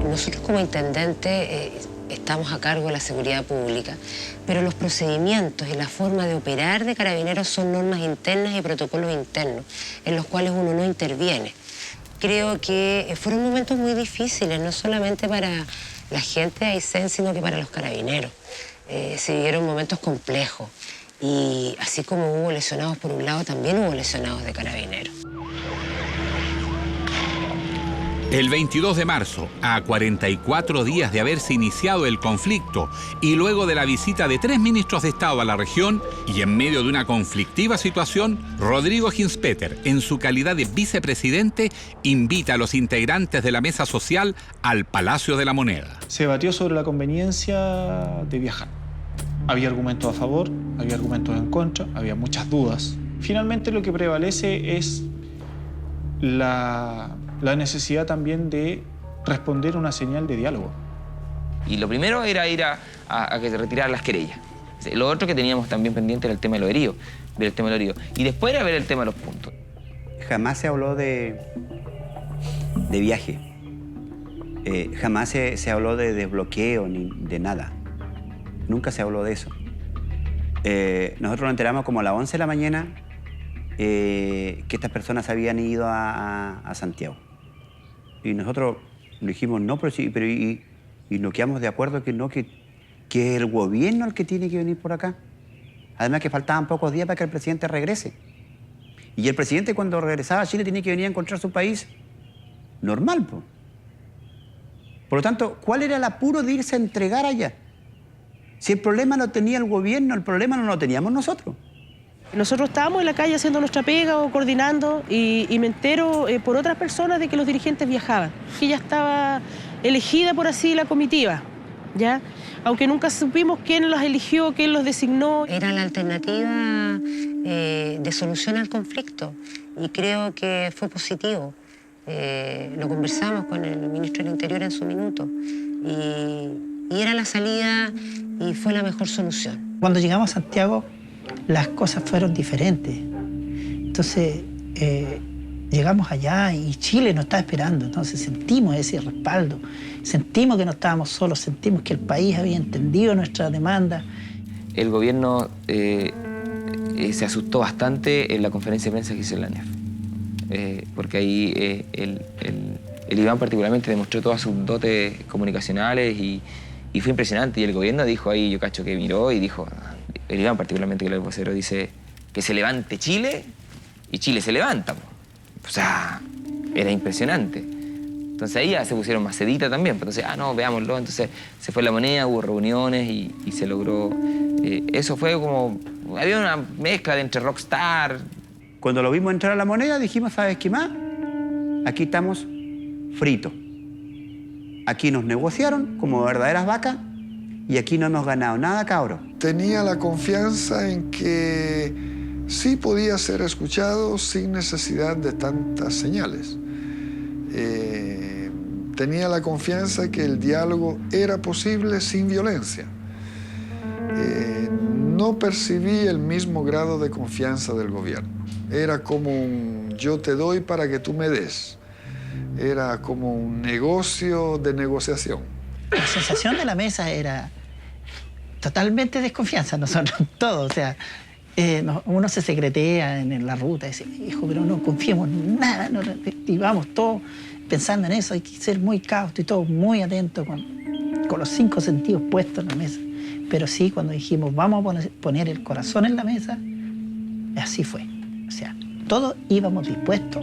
Nosotros como intendente estamos a cargo de la seguridad pública, pero los procedimientos y la forma de operar de Carabineros son normas internas y protocolos internos, en los cuales uno no interviene. Creo que fueron momentos muy difíciles, no solamente para la gente de Aysén, sino que para los carabineros. Se vivieron momentos complejos y así como hubo lesionados por un lado, también hubo lesionados de carabineros. El 22 de marzo, a 44 días de haberse iniciado el conflicto y luego de la visita de 3 ministros de Estado a la región y en medio de una conflictiva situación, Rodrigo Ginspeter, en su calidad de vicepresidente, invita a los integrantes de la mesa social al Palacio de la Moneda. Se debatió sobre la conveniencia de viajar. Había argumentos a favor, había argumentos en contra, había muchas dudas. Finalmente lo que prevalece es la necesidad también de responder una señal de diálogo. Y lo primero era ir a que se retiraran las querellas. Lo otro que teníamos también pendiente era el tema de los heridos, ver el tema de los heridos. Y después era ver el tema de los puntos. Jamás se habló de viaje. Jamás se habló de desbloqueo ni de nada. Nunca se habló de eso. Nosotros nos enteramos como a las 11 de la mañana que estas personas habían ido a Santiago. Y nosotros dijimos, no, pero nos quedamos de acuerdo que no, que es el gobierno el que tiene que venir por acá. Además que faltaban pocos días para que el presidente regrese. Y el presidente cuando regresaba a Chile tenía que venir a encontrar su país normal, po. Por lo tanto, ¿cuál era el apuro de irse a entregar allá? Si el problema lo tenía el gobierno, el problema no lo teníamos nosotros. Nosotros estábamos en la calle haciendo nuestra pega o coordinando y me entero por otras personas de que los dirigentes viajaban. Que ya estaba elegida por así la comitiva, ¿ya? Aunque nunca supimos quién los eligió, quién los designó. Era la alternativa de solución al conflicto y creo que fue positivo. Lo conversamos con el ministro del Interior en su minuto y era la salida y fue la mejor solución. Cuando llegamos a Santiago, las cosas fueron diferentes. Entonces, llegamos allá y Chile nos estaba esperando. Entonces sentimos ese respaldo, sentimos que no estábamos solos, sentimos que el país había entendido nuestra demanda. El gobierno se asustó bastante en la conferencia de prensa que hizo en la ANEF. Porque ahí el Iván particularmente demostró todas sus dotes comunicacionales y fue impresionante. Y el gobierno dijo ahí, yo cacho que miró y dijo... El Iván particularmente, que el vocero dice que se levante Chile y Chile se levanta. O sea, era impresionante. Entonces ahí ya se pusieron más sedita también. Entonces, no, veámoslo. Entonces se fue la moneda, hubo reuniones y se logró. Eso fue como... Había una mezcla de entre rockstar. Cuando lo vimos entrar a la moneda dijimos, ¿sabes qué más? Aquí estamos fritos. Aquí nos negociaron como verdaderas vacas y aquí no hemos ganado nada, cabros. Tenía la confianza en que sí podía ser escuchado sin necesidad de tantas señales. Tenía la confianza que el diálogo era posible sin violencia. No percibí el mismo grado de confianza del gobierno. Era como un yo te doy para que tú me des. Era como un negocio de negociación. La sensación de la mesa era totalmente desconfianza, nosotros todos. O sea, uno se secretea en la ruta y dice, hijo, pero no confiemos en nada. Y vamos todos pensando en eso. Hay que ser muy cauto y todos muy atentos con los 5 sentidos puestos en la mesa. Pero sí, cuando dijimos, vamos a poner el corazón en la mesa, así fue. O sea, todos íbamos dispuestos,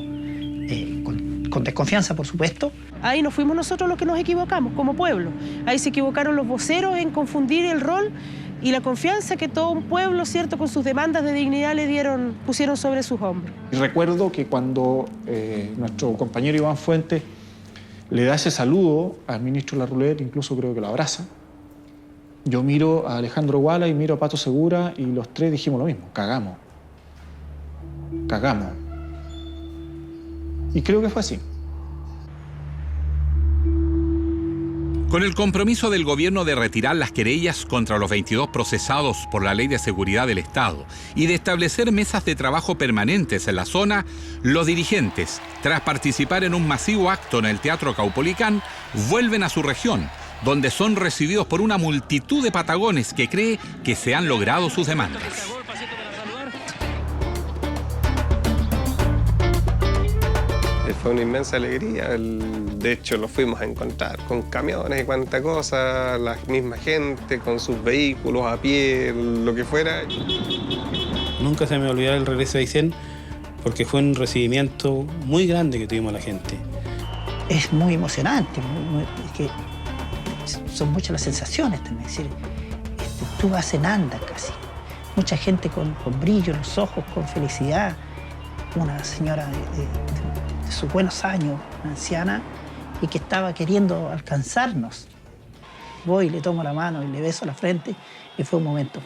con desconfianza, por supuesto. Ahí no fuimos nosotros los que nos equivocamos como pueblo. Ahí se equivocaron los voceros en confundir el rol y la confianza que todo un pueblo, ¿cierto?, con sus demandas de dignidad pusieron sobre sus hombros. Y recuerdo que cuando nuestro compañero Iván Fuentes le da ese saludo al ministro Larroulet, incluso creo que lo abraza, yo miro a Alejandro Guala y miro a Pato Segura y los tres dijimos lo mismo, cagamos. Cagamos. Y creo que fue así. Con el compromiso del gobierno de retirar las querellas contra los 22 procesados por la Ley de Seguridad del Estado y de establecer mesas de trabajo permanentes en la zona, los dirigentes, tras participar en un masivo acto en el Teatro Caupolicán, vuelven a su región, donde son recibidos por una multitud de patagones que cree que se han logrado sus demandas. fue una inmensa alegría. De hecho, lo fuimos a encontrar con camiones y cuánta cosa, la misma gente con sus vehículos, a pie, lo que fuera. Nunca se me olvidará el regreso de Aysén porque fue un recibimiento muy grande que tuvimos la gente. Es muy emocionante, es que son muchas las sensaciones también. Es decir, tú vas en andas casi. Mucha gente con brillo en los ojos, con felicidad. Una señora de sus buenos años, una anciana, y que estaba queriendo alcanzarnos. Voy, le tomo la mano y le beso la frente, y fue un momento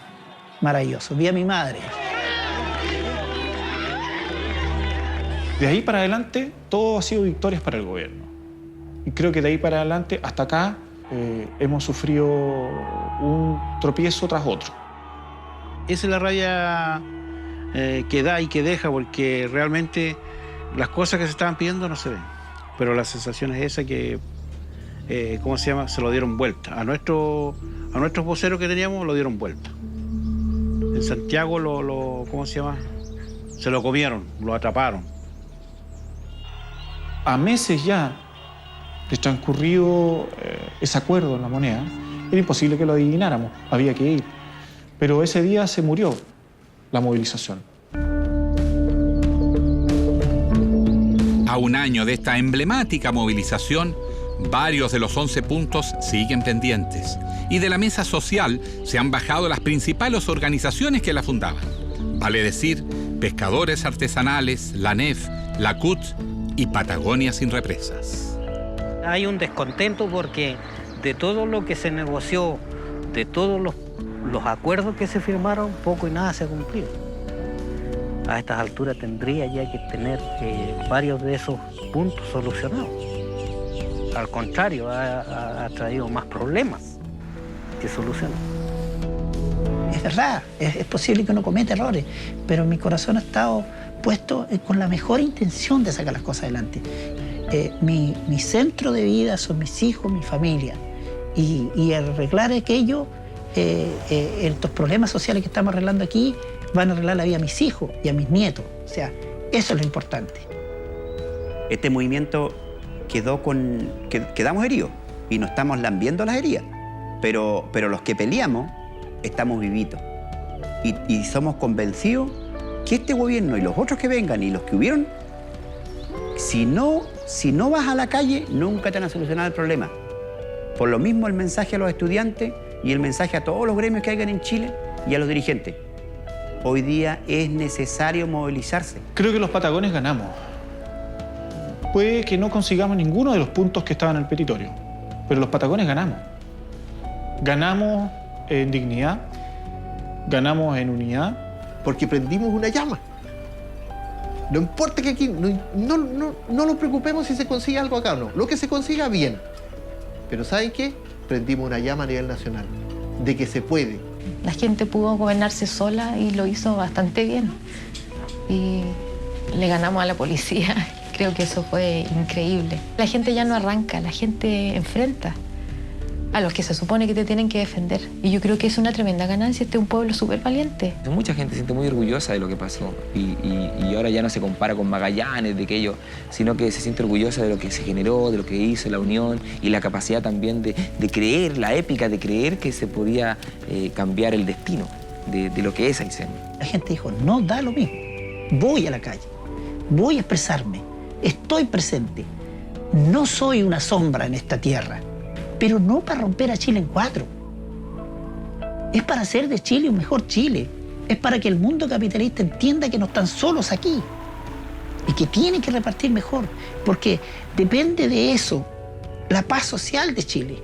maravilloso. Vi a mi madre. De ahí para adelante, todo ha sido victorias para el gobierno. Y creo que de ahí para adelante, hasta acá, hemos sufrido un tropiezo tras otro. Esa es la raya que da y que deja, porque realmente las cosas que se estaban pidiendo no se ven. Pero la sensación es esa que, ¿cómo se llama? Se lo dieron vuelta. A nuestros voceros que teníamos lo dieron vuelta. En Santiago ¿cómo se llama? Se lo comieron, lo atraparon. A meses ya de transcurrido ese acuerdo en La Moneda, era imposible que lo adivináramos, había que ir. Pero ese día se murió la movilización. A un año de esta emblemática movilización, varios de los 11 puntos siguen pendientes. Y de la mesa social se han bajado las principales organizaciones que la fundaban. Vale decir, Pescadores Artesanales, la NEF, la CUT y Patagonia Sin Represas. Hay un descontento porque de todo lo que se negoció, de todos los acuerdos que se firmaron, poco y nada se ha cumplido. A estas alturas tendría ya que tener varios de esos puntos solucionados. Al contrario, ha traído más problemas que soluciones. Es verdad, es posible que uno cometa errores, pero mi corazón ha estado puesto con la mejor intención de sacar las cosas adelante. Mi centro de vida son mis hijos, mi familia. Y arreglar aquello, estos problemas sociales que estamos arreglando aquí, van a arreglar la vida a mis hijos y a mis nietos. O sea, eso es lo importante. Este movimiento quedamos heridos y nos estamos lambiendo las heridas. Pero los que peleamos estamos vivitos. Y somos convencidos que este gobierno y los otros que vengan y los que hubieron, si no vas a la calle, nunca te van a solucionar el problema. Por lo mismo el mensaje a los estudiantes y el mensaje a todos los gremios que hayan en Chile y a los dirigentes. Hoy día es necesario movilizarse. Creo que los patagones ganamos. Puede que no consigamos ninguno de los puntos que estaban en el petitorio, pero los patagones ganamos. Ganamos en dignidad, ganamos en unidad. Porque prendimos una llama. No importa que aquí no nos preocupemos si se consigue algo acá o no. Lo que se consiga, bien. Pero ¿saben qué? Prendimos una llama a nivel nacional. De que se puede. La gente pudo gobernarse sola y lo hizo bastante bien. Y le ganamos a la policía. Creo que eso fue increíble. La gente ya no arranca, la gente enfrenta a los que se supone que te tienen que defender. Y yo creo que es una tremenda ganancia. Este es un pueblo súper valiente. Mucha gente se siente muy orgullosa de lo que pasó. Y ahora ya no se compara con Magallanes, de aquello, sino que se siente orgullosa de lo que se generó, de lo que hizo la Unión y la capacidad también de creer, la épica de creer que se podía cambiar el destino de lo que es Aysén. La gente dijo, no da lo mismo. Voy a la calle, voy a expresarme, estoy presente. No soy una sombra en esta tierra. Pero no para romper a Chile en cuatro. Es para hacer de Chile un mejor Chile. Es para que el mundo capitalista entienda que no están solos aquí y que tienen que repartir mejor, porque depende de eso la paz social de Chile.